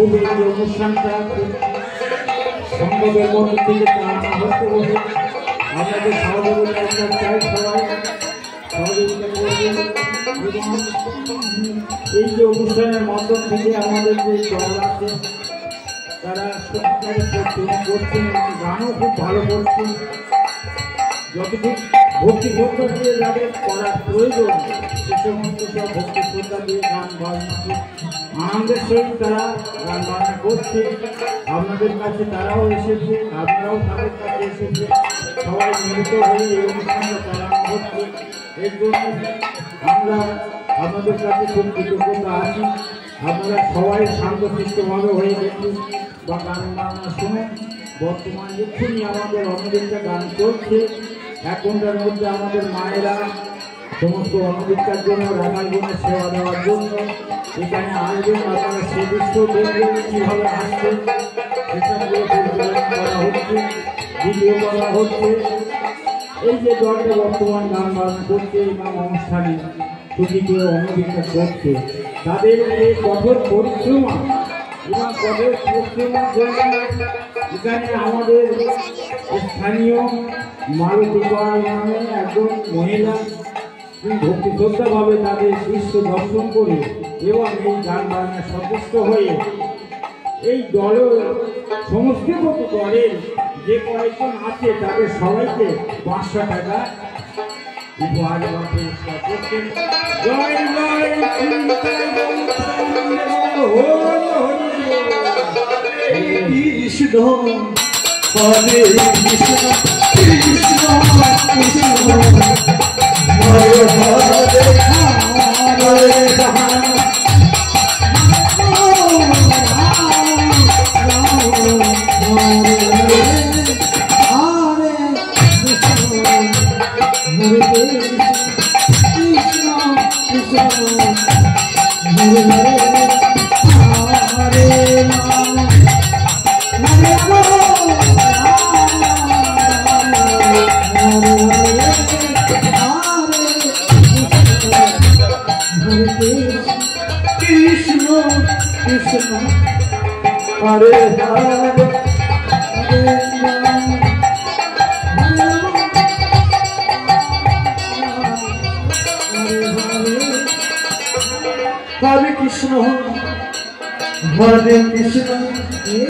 খুব এই যে অনুষ্ঠানটা সম্ভবের মধ্যে থেকে চালানো হচ্ছে বলে আমাদের সহযোগিতা চাই, সবাই সহযোগিতা করবেন। এবং এই যে অনুষ্ঠানের মাধ্যম থেকে আমাদের যে দল আছে তারা সত্যিকারে পরিশ্রম করছেন এবং গানও খুব ভালো করছেন। যতটুকু ভক্তি শ্রদ্ধা দিয়ে যাদের করার প্রয়োজন সে সমস্ত সব ভক্তি শ্রদ্ধা দিয়ে গান বাজনা আনন্দের সহিত তারা গান বাজনা করছে। আপনাদের কাছে তারাও এসেছে, আপনারাও তাদের কাছে এসেছে, সবাই মিলিত হয়ে এই অনুষ্ঠানটা চালানো হচ্ছে। এর জন্য আমরা আপনাদের কাছে খুব কৃতজ্ঞতা আছি। আপনারা সবাই শান্তশিষ্টভাবে হয়ে দেখুন বা গান বাজনা শুনুন। বর্তমান এক্ষুনি আমাদের অনেকটা গান চলছে। 1 ঘন্টার মধ্যে আমাদের মায়েরা সমস্ত অনধিকার জন্য রাখালগণের সেবা দেওয়ার জন্য এখানে আসবেন। আপনারা সে দৃশ্য দেখবেন কীভাবে আসছে, সেসবগুলো পরিচালনা করা হচ্ছে, ভিডিও করা হচ্ছে। এই যে দলটা বর্তমান গান বাজনা করছে এবং অনুষ্ঠানে ছুটি করে অনধিকার করছে, তাদের যে কঠোর পরিশ্রম এবং কঠোর পরিশ্রমের জন্য এখানে আমাদের স্থানীয় মালতী পাল নামে একজন মহিলা ভক্তি শ্রদ্ধাভাবে তাদের দৃশ্য দর্শন করে এবং এই গান বাজনা সন্তুষ্ট হয়ে এই দলের সমষ্টিগত দলের যে কয়েকজন আছে তাদের সবাইকে 500 টাকা উপহার দেওয়ার পুরস্কার করছেন। জয় জয় কৃষ্ণ হরে Krishna Krishna Krishna Hare Hare Hare Ram Hare Hare Hare Krishna Hare Krishna